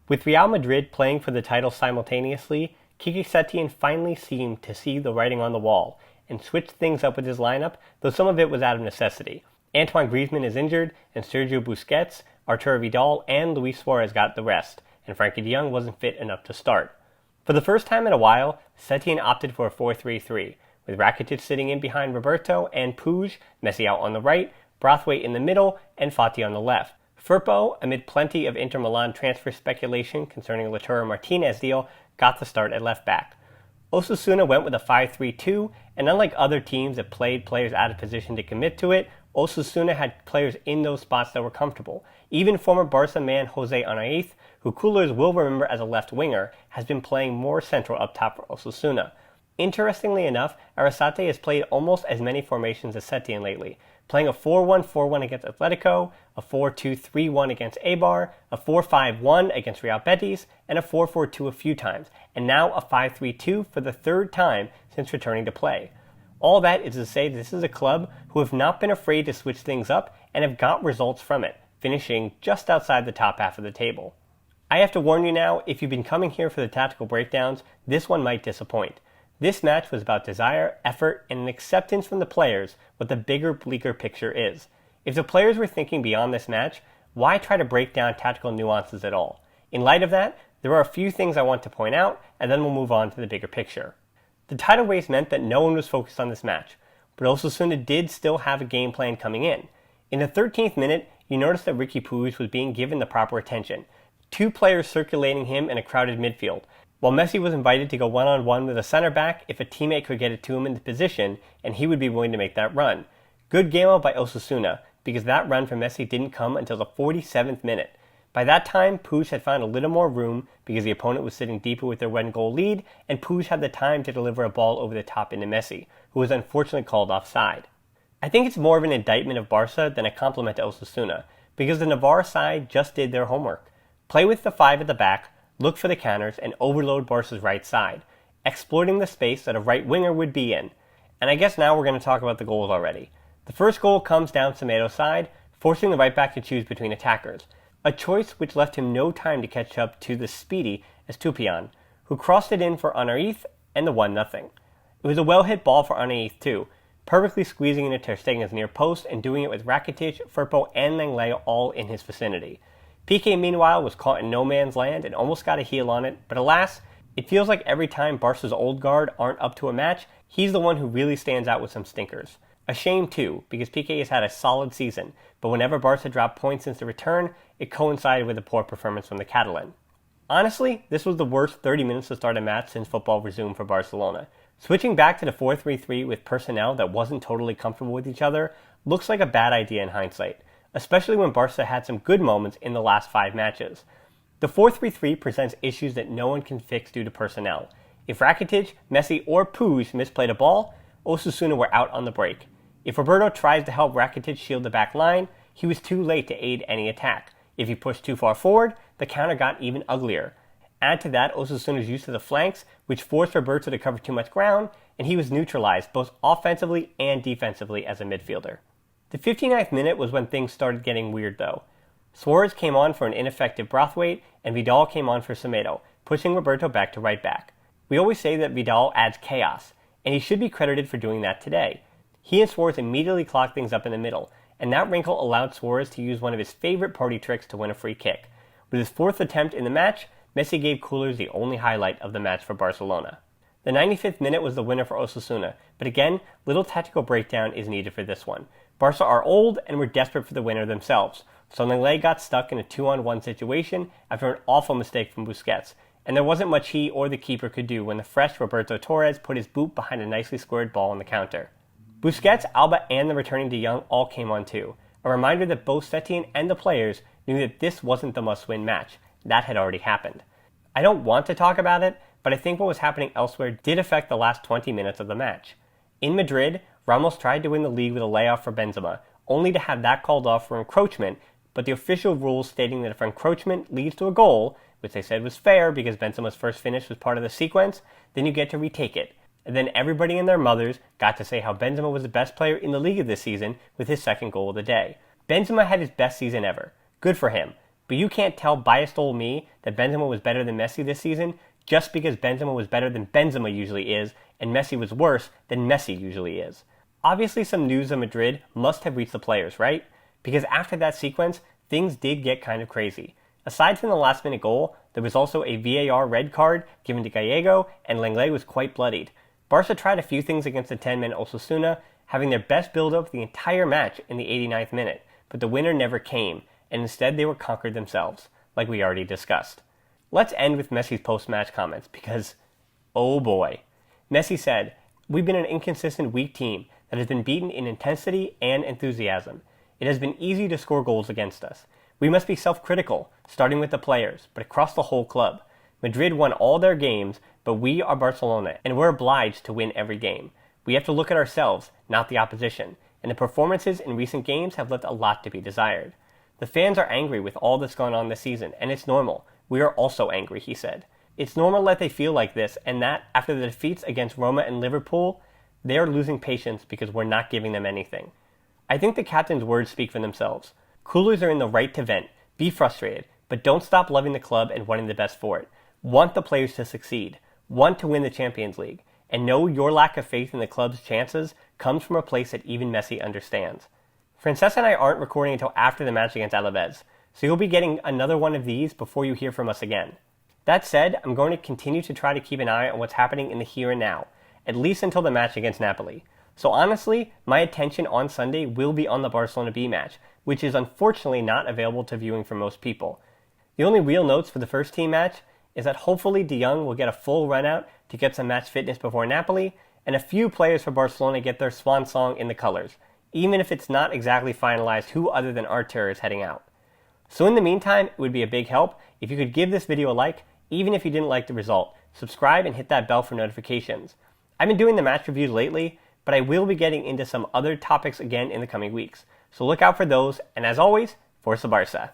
With Real Madrid playing for the title simultaneously, Quique Setien finally seemed to see the writing on the wall and switched things up with his lineup, though some of it was out of necessity. Antoine Griezmann is injured, and Sergio Busquets, Arturo Vidal, and Luis Suarez got the rest, and Frankie de Jong wasn't fit enough to start. For the first time in a while, Setien opted for a 4-3-3, with Rakitic sitting in behind Roberto and Puig, Messi out on the right, Braithwaite in the middle, and Fati on the left. Firpo, amid plenty of Inter Milan transfer speculation concerning Lautaro Martinez deal, got the start at left back. Osasuna went with a 5-3-2, and unlike other teams that played players out of position to commit to it, Osasuna had players in those spots that were comfortable. Even former Barça man Jose Anaiz, who coolers will remember as a left winger, has been playing more central up top for Osasuna. Interestingly enough, Arrasate has played almost as many formations as Setien lately, playing a 4-1-4-1 against Atletico, a 4-2-3-1 against Eibar, a 4-5-1 against Real Betis, and a 4-4-2 a few times, and now a 5-3-2 for the third time since returning to play. All that is to say this is a club who have not been afraid to switch things up and have got results from it, finishing just outside the top half of the table. I have to warn you now, if you've been coming here for the tactical breakdowns, this one might disappoint. This match was about desire, effort, and an acceptance from the players what the bigger, bleaker picture is. If the players were thinking beyond this match, why try to break down tactical nuances at all? In light of that, there are a few things I want to point out, and then we'll move on to the bigger picture. The title race meant that no one was focused on this match, but Osasuna did still have a game plan coming in. In the 13th minute, you noticed that Riqui Puig was being given the proper attention. Two players circulating him in a crowded midfield, while Messi was invited to go one-on-one with a center back if a teammate could get it to him in the position, and he would be willing to make that run. Good game by Osasuna, because that run from Messi didn't come until the 47th minute. By that time, Puig had found a little more room because the opponent was sitting deeper with their one-goal lead, and Puig had the time to deliver a ball over the top into Messi, who was unfortunately called offside. I think it's more of an indictment of Barça than a compliment to Osasuna, because the Navarre side just did their homework. Play with the five at the back, look for the counters, and overload Barca's right side, exploiting the space that a right winger would be in. And I guess now we're going to talk about the goals already. The first goal comes down Semedo's side, forcing the right back to choose between attackers, a choice which left him no time to catch up to the speedy Estupiñán, who crossed it in for Anaiz and the 1-0. It was a well-hit ball for Anaiz too, perfectly squeezing into Ter Stegen's near post and doing it with Rakitic, Firpo, and Lenglet all in his vicinity. Piqué, meanwhile, was caught in no man's land and almost got a heel on it, but alas, it feels like every time Barca's old guard aren't up to a match, he's the one who really stands out with some stinkers. A shame too, because Piqué has had a solid season, but whenever Barca dropped points since the return, it coincided with a poor performance from the Catalan. Honestly, this was the worst 30 minutes to start a match since football resumed for Barcelona. Switching back to the 4-3-3 with personnel that wasn't totally comfortable with each other looks like a bad idea in hindsight, especially when Barca had some good moments in the last 5 matches. The 4-3-3 presents issues that no one can fix due to personnel. If Rakitic, Messi, or Puig misplayed a ball, Osasuna were out on the break. If Roberto tries to help Rakitic shield the back line, he was too late to aid any attack. If he pushed too far forward, the counter got even uglier. Add to that Osasuna's use of the flanks, which forced Roberto to cover too much ground, and he was neutralized both offensively and defensively as a midfielder. The 59th minute was when things started getting weird though. Suarez came on for an ineffective Braithwaite, and Vidal came on for Semedo, pushing Roberto back to right back. We always say that Vidal adds chaos, and he should be credited for doing that today. He and Suarez immediately clocked things up in the middle, and that wrinkle allowed Suarez to use one of his favorite party tricks to win a free kick. With his 4th attempt in the match, Messi gave coolers the only highlight of the match for Barcelona. The 95th minute was the winner for Osasuna, but again, little tactical breakdown is needed for this one. Barca are old and were desperate for the winner themselves, so Lenglet got stuck in a 2-on-1 situation after an awful mistake from Busquets, and there wasn't much he or the keeper could do when the fresh Roberto Torres put his boot behind a nicely squared ball on the counter. Busquets, Alba, and the returning de Jong all came on too, a reminder that both Setien and the players knew that this wasn't the must-win match. That had already happened. I don't want to talk about it, but I think what was happening elsewhere did affect the last 20 minutes of the match. In Madrid, Ramos tried to win the league with a layoff for Benzema, only to have that called off for encroachment, but the official rules stating that if encroachment leads to a goal, which they said was fair because Benzema's first finish was part of the sequence, then you get to retake it. And then everybody and their mothers got to say how Benzema was the best player in the Liga this season with his 2nd goal of the day. Benzema had his best season ever. Good for him. but you can't tell biased old me that Benzema was better than Messi this season just because Benzema was better than Benzema usually is and Messi was worse than Messi usually is. Obviously some news of Madrid must have reached the players, right? Because after that sequence, things did get kind of crazy. Aside from the last minute goal, there was also a VAR red card given to Gallego and Lenglet was quite bloodied. Barca tried a few things against the 10-man Osasuna, having their best build-up the entire match in the 89th minute, but the winner never came, and instead they were conquered themselves, like we already discussed. Let's end with Messi's post-match comments, because, oh boy. Messi said, "We've been an inconsistent, weak team that has been beaten in intensity and enthusiasm. It has been easy to score goals against us. We must be self-critical, starting with the players, but across the whole club. Madrid won all their games, but we are Barcelona, and we're obliged to win every game. We have to look at ourselves, not the opposition, and the performances in recent games have left a lot to be desired. The fans are angry with all that's gone on this season, and it's normal. We are also angry," he said. "It's normal that they feel like this, and that, after the defeats against Roma and Liverpool, they are losing patience because we're not giving them anything." I think the captain's words speak for themselves. Coolers are in the right to vent, be frustrated, but don't stop loving the club and wanting the best for it. Want the players to succeed, want to win the Champions League, and know your lack of faith in the club's chances comes from a place that even Messi understands. Francesca and I aren't recording until after the match against Alaves, so you'll be getting another one of these before you hear from us again. That said, I'm going to continue to try to keep an eye on what's happening in the here and now, at least until the match against Napoli. So honestly, my attention on Sunday will be on the Barcelona B match, which is unfortunately not available to viewing for most people. The only real notes for the first team match is that hopefully De Jong will get a full run out to get some match fitness before Napoli, and a few players for Barcelona get their swan song in the colors, even if it's not exactly finalized who other than Artur is heading out. So in the meantime, it would be a big help if you could give this video a like, even if you didn't like the result. Subscribe and hit that bell for notifications. I've been doing the match reviews lately, but I will be getting into some other topics again in the coming weeks. So look out for those, and as always, Forza Barça.